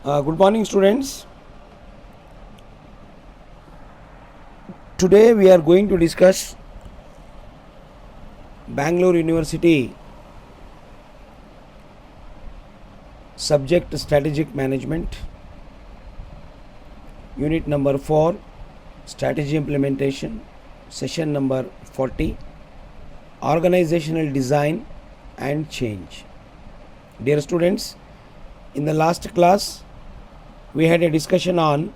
Good morning, students. Today we are going to discuss Bangalore University subject strategic management, unit number 4, strategy implementation, session number 40, organizational design and change. Dear students, in the last class we had a discussion on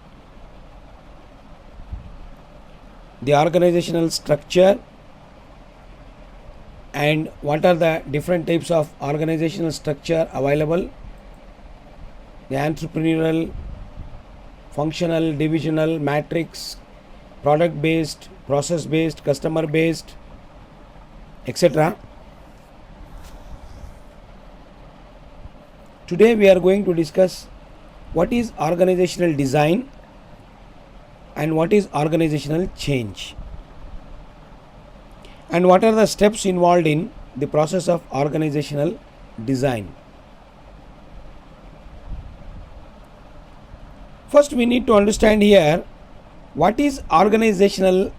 the organizational structure and what are the different types of organizational structure available: the entrepreneurial, functional, divisional, matrix, product based, process based, customer based, etc. Today we are going to discuss what is organizational design and what is organizational change, and what are the steps involved in the process of organizational design. First, we need to understand here what is organizational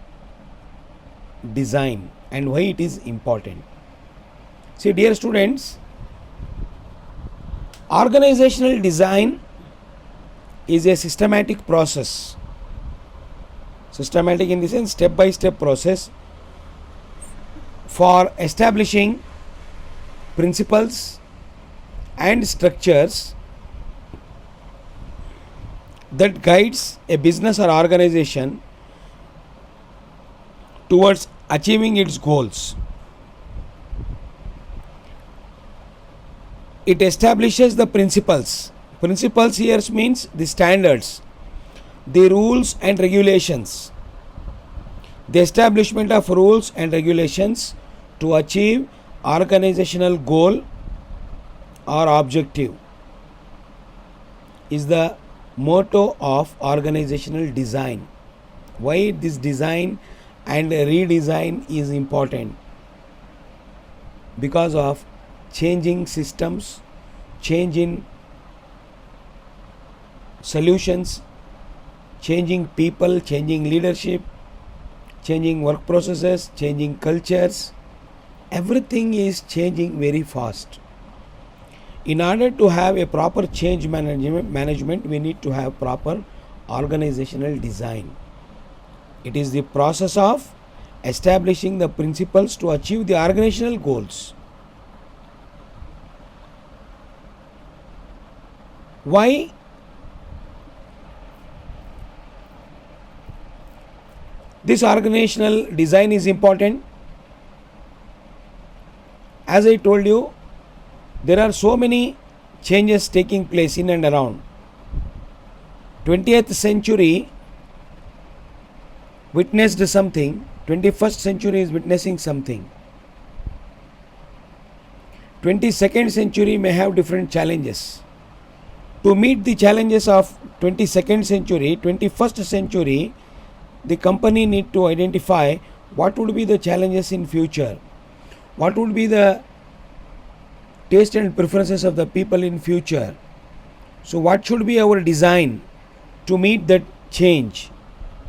design and why it is important. See, dear students, organizational design is a systematic process. Systematic in the sense step by step process for establishing principles and structures that guides a business or organization towards achieving its goals. It establishes the principles. Principles here means the standards, the rules and regulations. The establishment of rules and regulations to achieve organizational goal or objective is the motto of organizational design. Why this design and redesign is important? Because of changing systems, change in solutions, changing people, changing leadership, changing work processes, changing cultures. Everything is changing very fast. In order to have a proper change management, we need to have proper organizational design. It is the process of establishing the principles to achieve the organizational goals. Why this organizational design is important? As I told you, there are so many changes taking place in and around. 20th century witnessed something, 21st century is witnessing something. 22nd century may have different challenges. To meet the challenges of 22nd century, 21st century, the company need to identify what would be the challenges in future, what would be the taste and preferences of the people in future. So what should be our design to meet that change,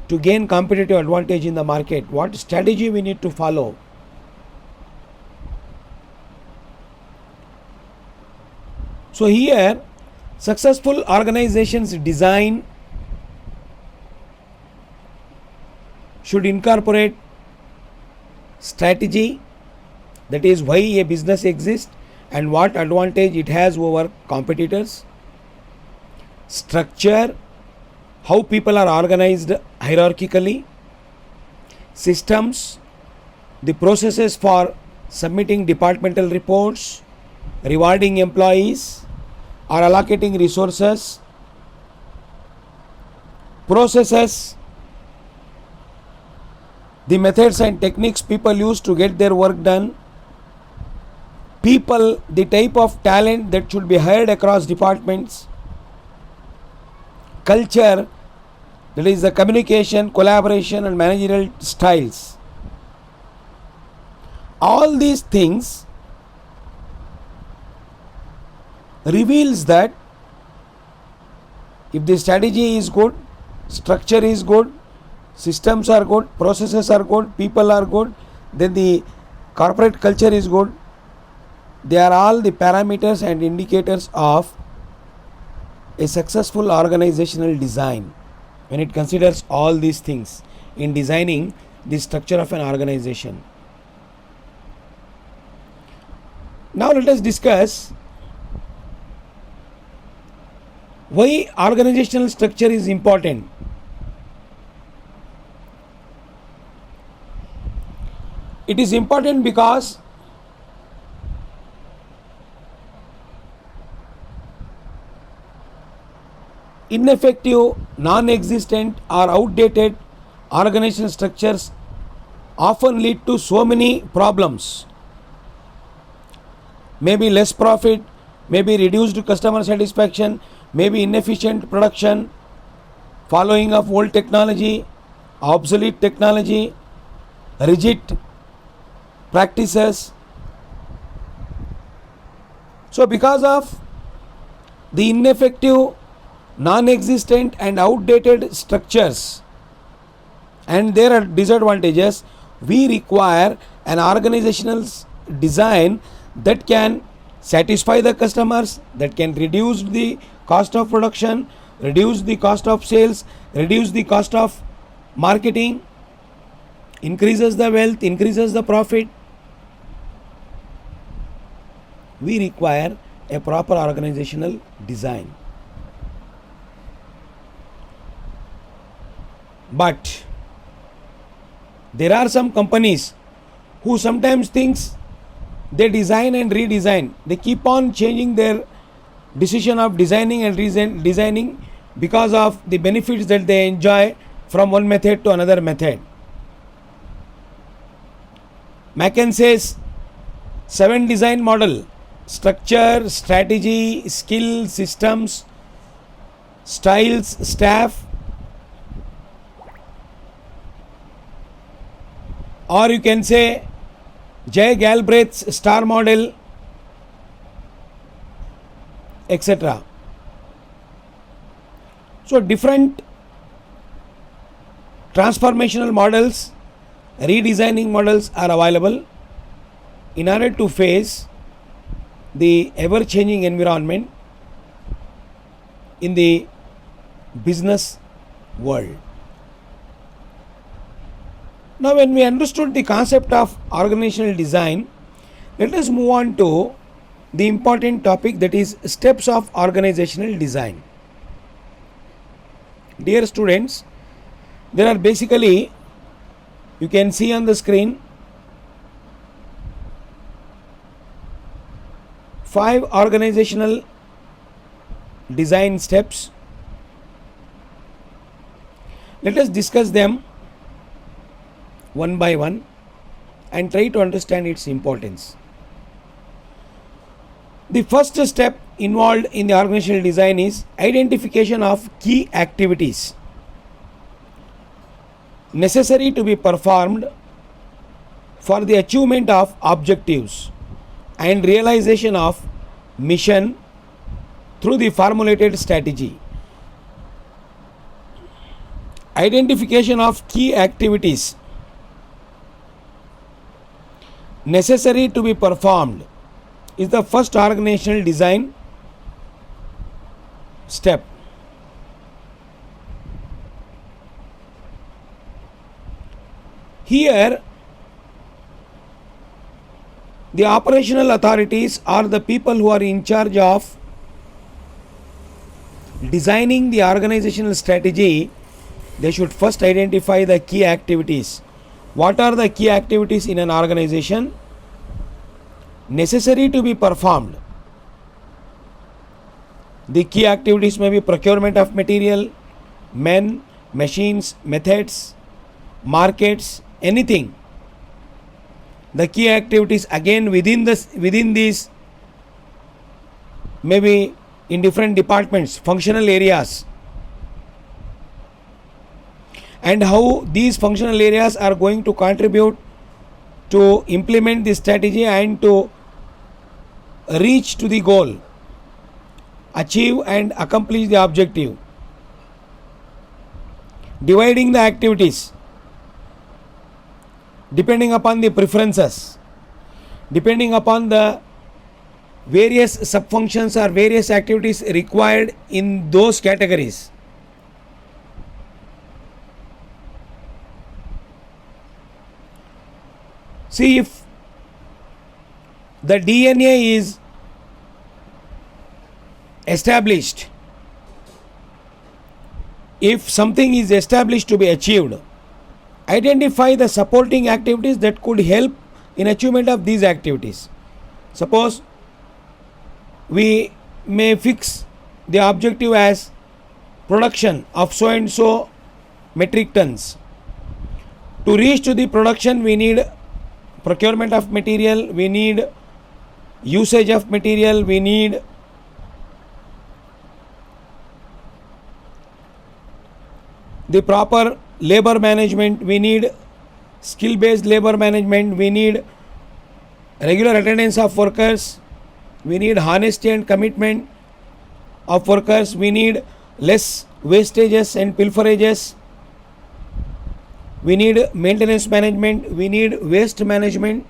to gain competitive advantage in the market? What strategy we need to follow? So here, successful organizations design should incorporate strategy, that is why a business exists and what advantage it has over competitors. Structure, how people are organized hierarchically. Systems, the processes for submitting departmental reports, rewarding employees or allocating resources. Processes, the methods and techniques people use to get their work done. People, the type of talent that should be hired across departments. Culture, that is the communication, collaboration and managerial styles. All these things reveals that If the strategy is good, structure is good, systems are good, processes are good, people are good, then the corporate culture is good. They are all the parameters and indicators of a successful organizational design when it considers all these things in designing the structure of an organization. Now let us discuss why organizational structure is important. It is important because ineffective, non-existent or outdated organizational structures often lead to so many problems. Maybe less profit, maybe reduced customer satisfaction, maybe inefficient production, following of old technology, obsolete technology, rigid practices. So because of the ineffective, non-existent and outdated structures and their disadvantages, we require an organizational design that can satisfy the customers, that can reduce the cost of production, reduce the cost of sales, reduce the cost of marketing, increases the wealth, increases the profit. We require a proper organizational design. But there are some companies who sometimes thinks they design and redesign. They keep on changing their decision of designing and designing because of the benefits that they enjoy from one method to another method. McKinsey's 7 design model: structure, strategy, skill, systems, styles, staff, or you can say Jay Galbraith's star model, etc. So different transformational models, redesigning models are available in order to face the ever changing environment in the business world. Now, when we understood the concept of organizational design, let us move on to the important topic, that is steps of organizational design. Dear students, there are basically, you can see on the screen, 5 organizational design steps. Let us discuss them one by one and try to understand its importance. The first step involved in the organizational design is identification of key activities necessary to be performed for the achievement of objectives and realization of mission through the formulated strategy. Identification of key activities necessary to be performed is the first organizational design step. Here, the operational authorities are the people who are in charge of designing the organizational strategy. They should first identify the key activities. What are the key activities in an organization necessary to be performed? The key activities may be procurement of material, men, machines, methods, markets, anything. The key activities again within these, maybe in different departments, functional areas, and how these functional areas are going to contribute to implement the strategy and to reach to the goal, achieve and accomplish the objective. dividing the activities depending upon the preferences, depending upon the various subfunctions or various activities required in those categories. See, if the DNA is established, if something is established to be achieved, identify the supporting activities that could help in achievement of these activities. Suppose we may fix the objective as production of so and so metric tons. To reach to the production, we need procurement of material, we need usage of material, we need the proper labor management, we need skill based labor management, we need regular attendance of workers, we need honesty and commitment of workers, we need less wastages and pilferages, we need maintenance management, we need waste management.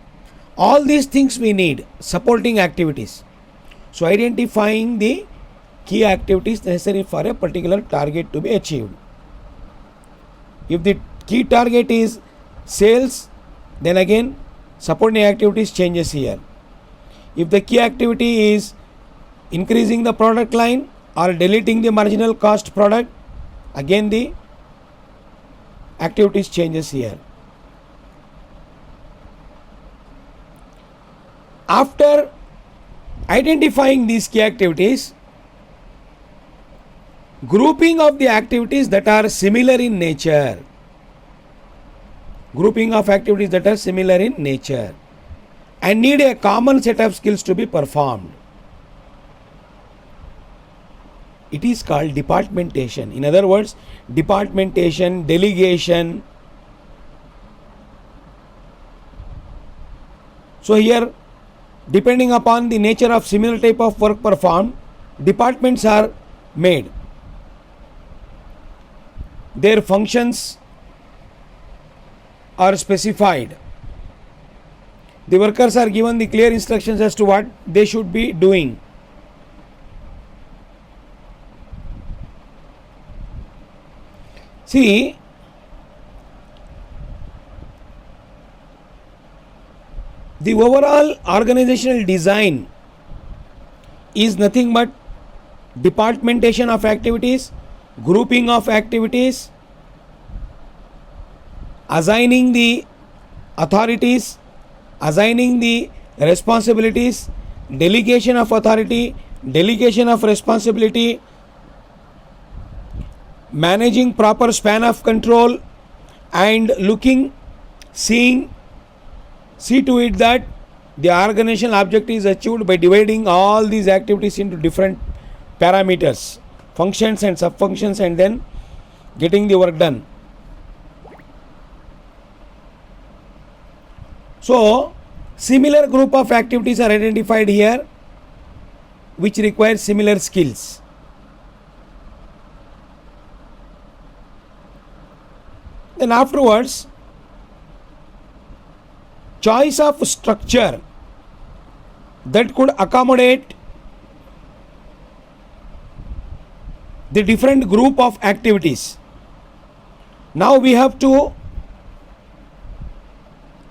All these things we need supporting activities. So identifying the key activities necessary for a particular target to be achieved. If the key target is sales, then again supporting activities changes here. If the key activity is increasing the product line or deleting the marginal cost product, again the activities changes here. After identifying these key activities, grouping of the activities that are similar in nature. Grouping of activities that are similar in nature and need a common set of skills to be performed. It is called departmentation. In other words, departmentation, delegation. So here, depending upon the nature of similar type of work performed, departments are made. Their functions are specified. The workers are given the clear instructions as to what they should be doing. See, the overall organizational design is nothing but departmentation of activities, grouping of activities, assigning the authorities, assigning the responsibilities, delegation of authority, delegation of responsibility, managing proper span of control, and see to it that the organizational objective is achieved by dividing all these activities into different parameters, functions and subfunctions, and then getting the work done. So, similar group of activities are identified here which require similar skills. Then afterwards, choice of structure that could accommodate the different group of activities. Now we have to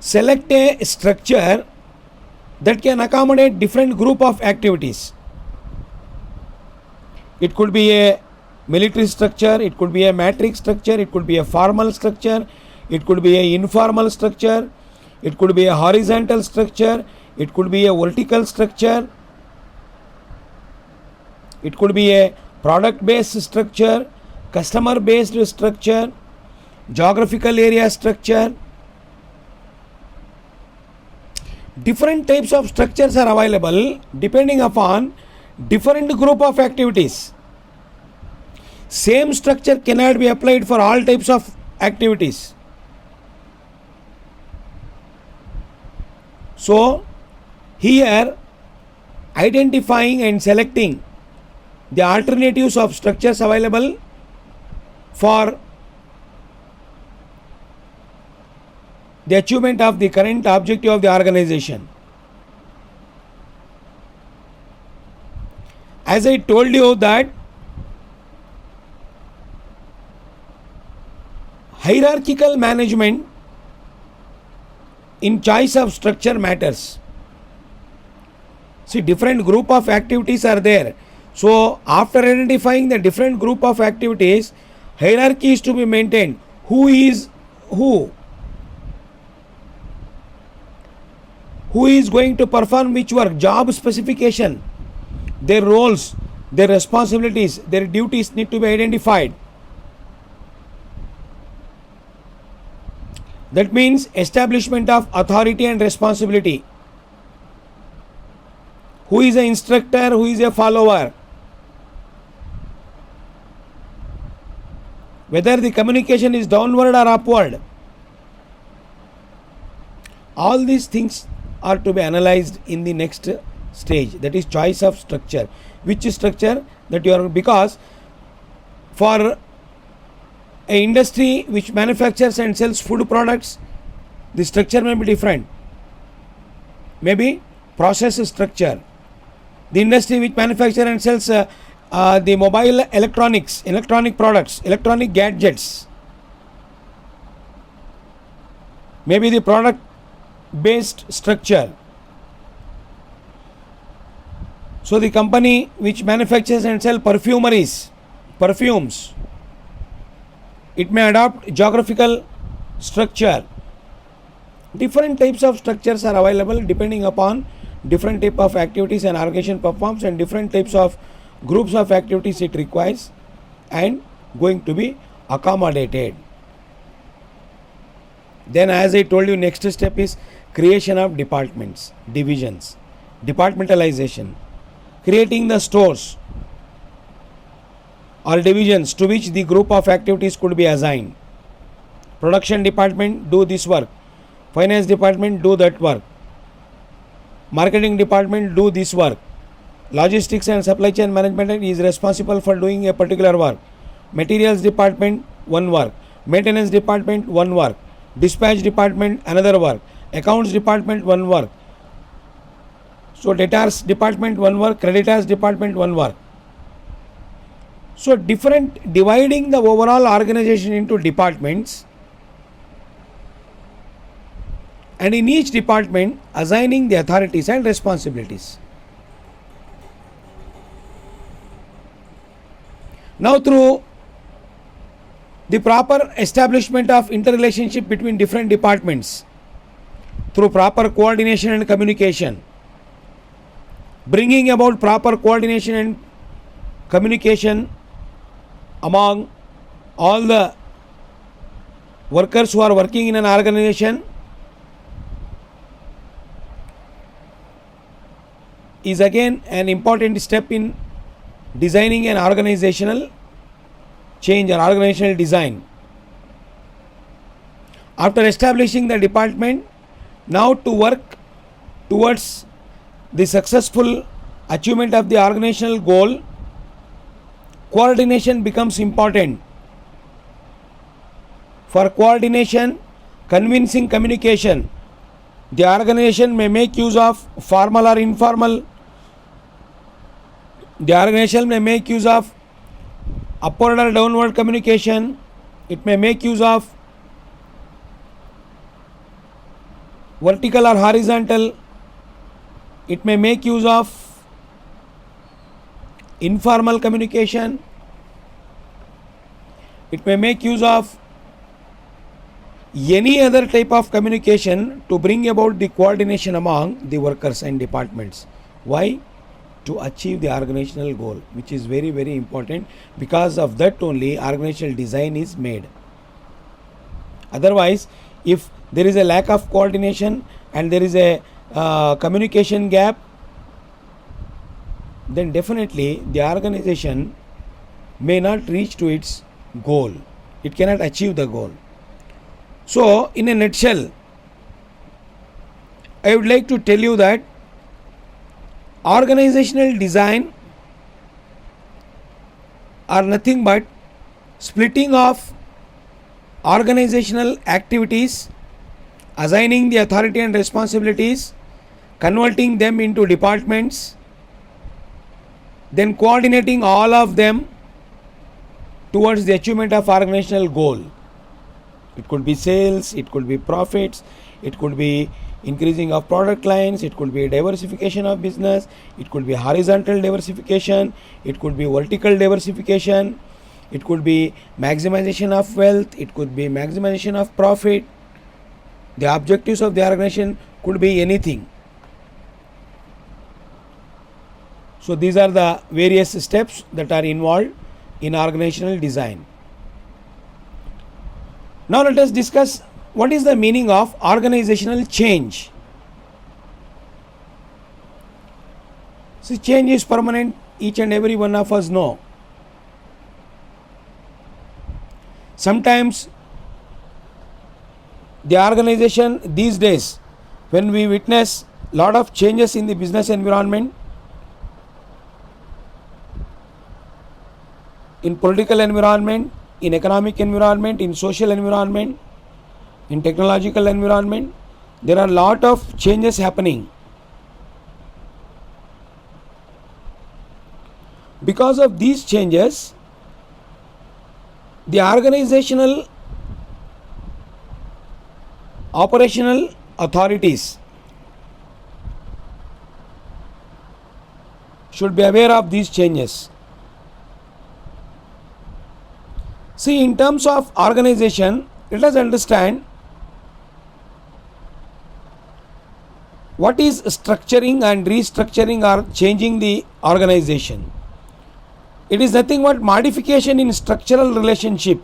select a structure that can accommodate different group of activities. It could be a military structure, it could be a matrix structure, it could be a formal structure, it could be a informal structure, it could be a horizontal structure, it could be a vertical structure, it could be a product based structure, customer based structure, geographical area structure. Different types of structures are available depending upon different group of activities. Same structure cannot be applied for all types of activities. So, here identifying and selecting the alternatives of structures available for the achievement of the current objective of the organization. As I told you that hierarchical management in choice of structure matters. See, different group of activities are there. So after identifying the different group of activities, hierarchy is to be maintained. Who is who? Who is going to perform which work? Job specification, their roles, their responsibilities, their duties need to be identified. That means establishment of authority and responsibility. Who is an instructor, who is a follower? Whether the communication is downward or upward. All these things are to be analyzed in the next stage, that is choice of structure. Which structure that you are, because for a industry which manufactures and sells food products, the structure may be different. Maybe process structure. The industry which manufactures and sells the mobile electronics, electronic products, electronic gadgets, maybe the product based structure. So the company which manufactures and sells perfumes, it may adopt geographical structure. Different types of structures are available depending upon different type of activities an organization performs and different types of groups of activities it requires and going to be accommodated. Then, as I told you, next step is creation of departments, divisions, departmentalization, creating the stores or divisions to which the group of activities could be assigned. Production department do this work, finance department do that work, marketing department do this work, logistics and supply chain management is responsible for doing a particular work, materials department one work, maintenance department one work, dispatch department another work, accounts department one work, so debtors department one work, creditors department one work. So different, dividing the overall organization into departments, and in each department assigning the authorities and responsibilities. Now, through the proper establishment of interrelationship between different departments, through proper coordination and communication, bringing about proper coordination and communication among all the workers who are working in an organization is again an important step in designing an organizational change or organizational design. After establishing the department, now to work towards the successful achievement of the organizational goal, coordination becomes important. For coordination, convincing communication, the organization may make use of formal or informal. The organization may make use of upward or downward communication. It may make use of vertical or horizontal. It may make use of informal communication. It may make use of any other type of communication to bring about the coordination among the workers and departments. Why? To achieve the organizational goal, which is very, very important. Because of that only organizational design is made. Otherwise, if there is a lack of coordination and there is a communication gap, then definitely the organization may not reach to its goal. It cannot achieve the goal. So, in a nutshell, I would like to tell you that organizational design are nothing but splitting of organizational activities assigning the authority and responsibilities, converting them into departments, then coordinating all of them towards the achievement of organizational goal. It could be sales, it could be profits, it could be increasing of product lines, it could be diversification of business, it could be horizontal diversification, it could be vertical diversification, it could be maximization of wealth, it could be maximization of profit. The objectives of the organization could be anything. So these are the various steps that are involved in organizational design. Now let us discuss what is the meaning of organizational change. See, change is permanent, each and every one of us know. Sometimes the organization these days, when we witness lot of changes in the business environment, in political environment, in economic environment, in social environment, in technological environment, there are a lot of changes happening. Because of these changes, the organizational operational authorities should be aware of these changes. See, in terms of organization, let us understand what is structuring and restructuring or changing the organization. It is nothing but modification in structural relationship.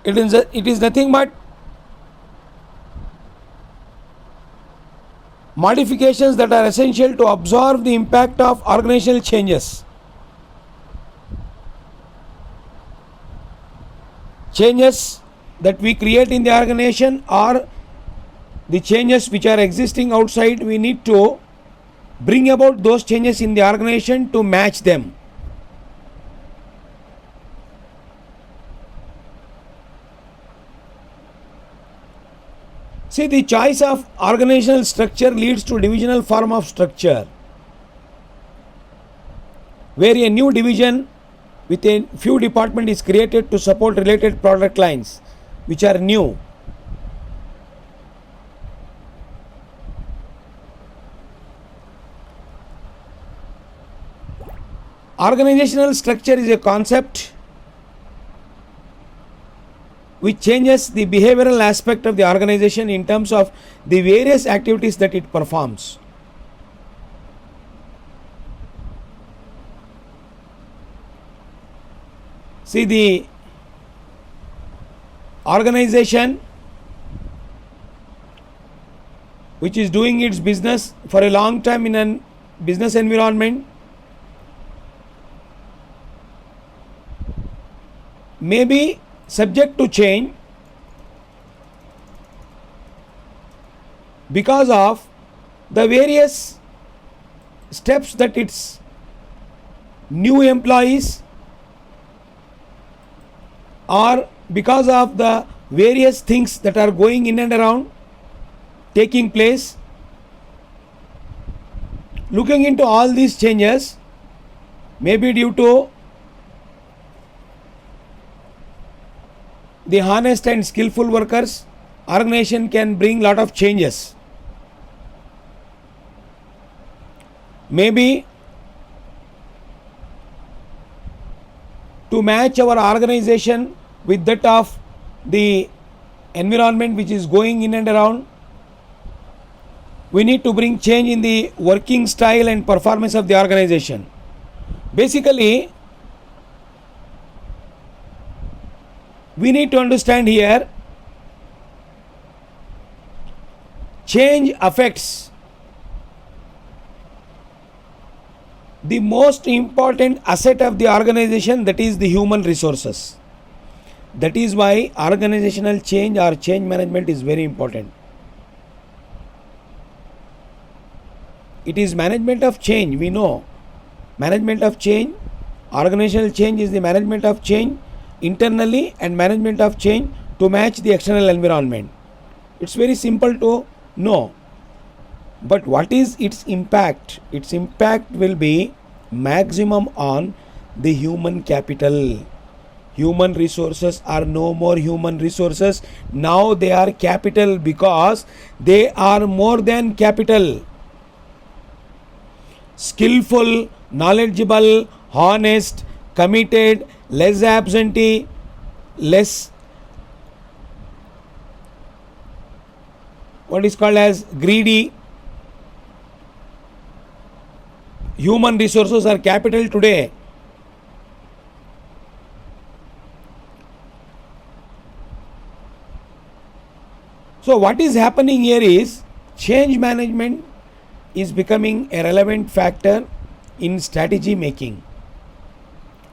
It is nothing but modifications that are essential to absorb the impact of organizational changes. Changes that we create in the organization or the changes which are existing outside, we need to bring about those changes in the organization to match them. See, the choice of organizational structure leads to divisional form of structure, where a new division with a few department is created to support related product lines which are new. Organizational structure is a concept which changes the behavioral aspect of the organization in terms of the various activities that it performs. See, the organization which is doing its business for a long time in a business environment may be subject to change because of the various steps that its new employees, or because of the various things that are going in and around taking place. Looking into all these changes, maybe due to the honest and skillful workers, organization can bring lot of changes. Maybe to match our organization with that of the environment which is going in and around, we need to bring change in the working style and performance of the organization. Basically, we need to understand here, change affects the most important asset of the organization, that is the human resources. That is why organizational change or change management is very important. It is management of change, we know. Management of change, organizational change is the management of change internally and management of change to match the external environment? It's very simple to know. But what is its impact? Its impact will be maximum on the human capital. Human resources are no more human resources. Now they are capital, because they are more than capital. Skillful, knowledgeable, honest, committed, less absentee, less what is called as greedy. Human resources are capital today. So what is happening here is change management is becoming a relevant factor in strategy making.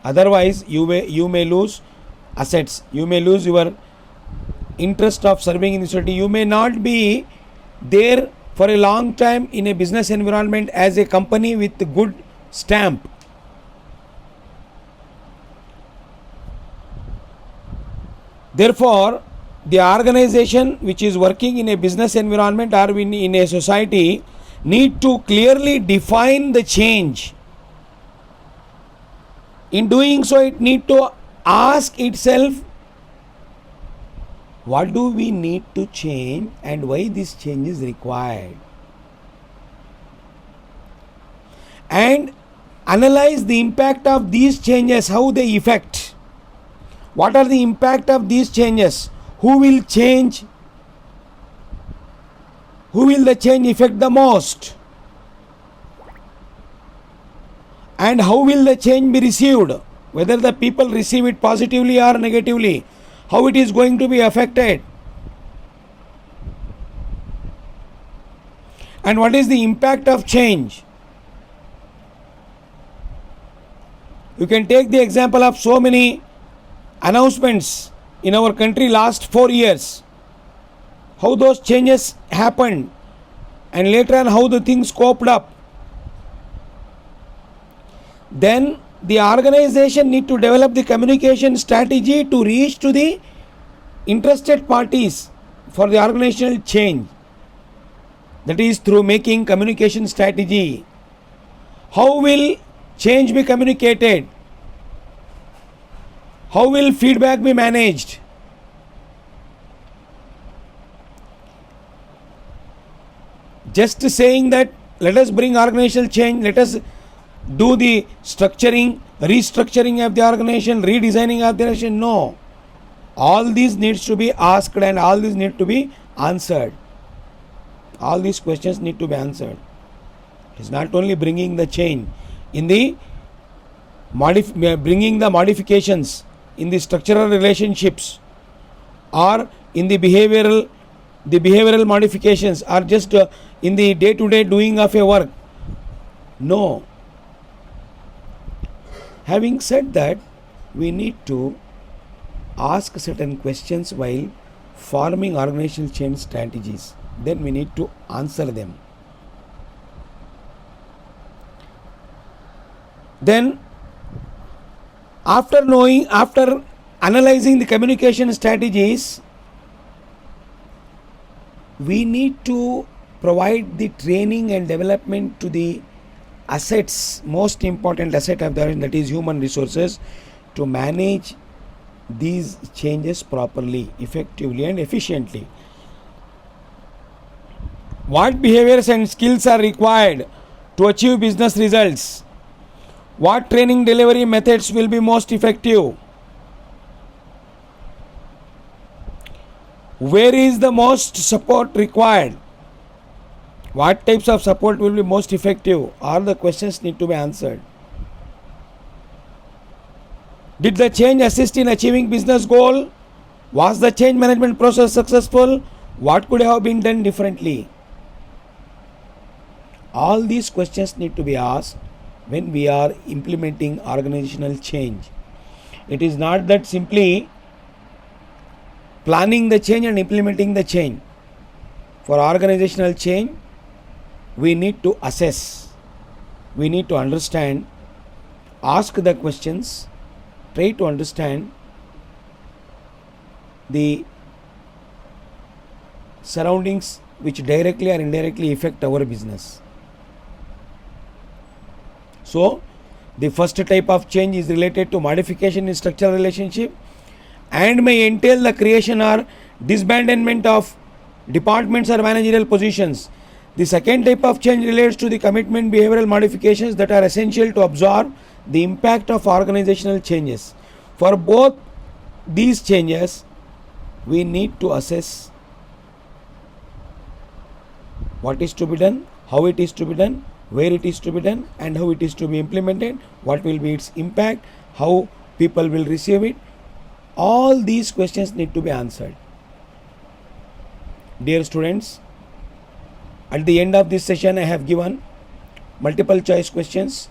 Otherwise you may lose assets, you may lose your interest of serving in the society, you may not be there for a long time in a business environment as a company with good stamp. Therefore, the organization which is working in a business environment or in a society need to clearly define the change. In doing so, it need to ask itself, what do we need to change and why this change is required? And analyze the impact of these changes, how they affect. What are the impact of these changes? Who will change? Who will the change affect the most? And how will the change be received? Whether the people receive it positively or negatively, how it is going to be affected? And what is the impact of change? You can take the example of so many announcements in our country last 4 years, how those changes happened, and later on how the things coped up. Then the organization need to develop the communication strategy to reach to the interested parties for the organizational change. That is through making communication strategy. How will change be communicated? How will feedback be managed? Just saying that let us bring organizational change, let us do the structuring, restructuring of the organization, redesigning of the organization, no. All these needs to be asked and all these need to be answered. All these questions need to be answered. It's not only bringing the change in the bringing the modifications in the structural relationships or in the behavioral modifications or just in the day-to-day doing of a work. No. Having said that, we need to ask certain questions while forming organizational change strategies. Then we need to answer them. Then after analyzing the communication strategies, we need to provide the training and development to the assets, most important asset of the organization, that is human resources, to manage these changes properly, effectively and efficiently. What behaviors and skills are required to achieve business results? What training delivery methods will be most effective? Where is the most support required? What types of support will be most effective? All the questions need to be answered. Did the change assist in achieving business goal? Was the change management process successful? What could have been done differently? All these questions need to be asked when we are implementing organizational change. It is not that simply planning the change and implementing the change. For organizational change, we need to assess, we need to understand, ask the questions, try to understand the surroundings which directly or indirectly affect our business. So, the first type of change is related to modification in structural relationship and may entail the creation or disbandment of departments or managerial positions. The second type of change relates to the commitment behavioral modifications that are essential to absorb the impact of organizational changes. For both these changes, we need to assess what is to be done, how it is to be done, where it is to be done, and how it is to be implemented, what will be its impact, how people will receive it. All these questions need to be answered. Dear students, at the end of this session I have given multiple choice questions.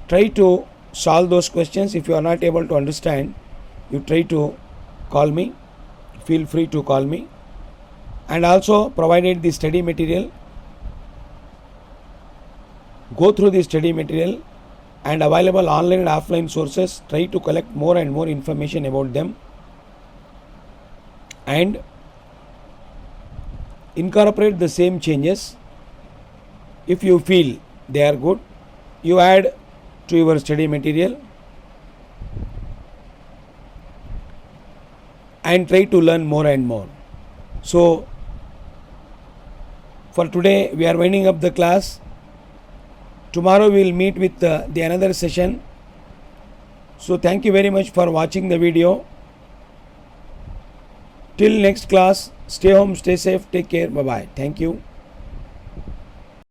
Try to solve those questions. If you are not able to understand, you try to call me. Feel free to call me. And also provided the study material. Go through the study material and available online and offline sources. Try to collect more and more information about them and incorporate the same changes. If you feel they are good, you add to your study material and try to learn more and more. So, for today we are winding up the class. Tomorrow we will meet with the another session. So, thank you very much for watching the video. Till next class, stay home, stay safe, take care, bye bye. Thank you.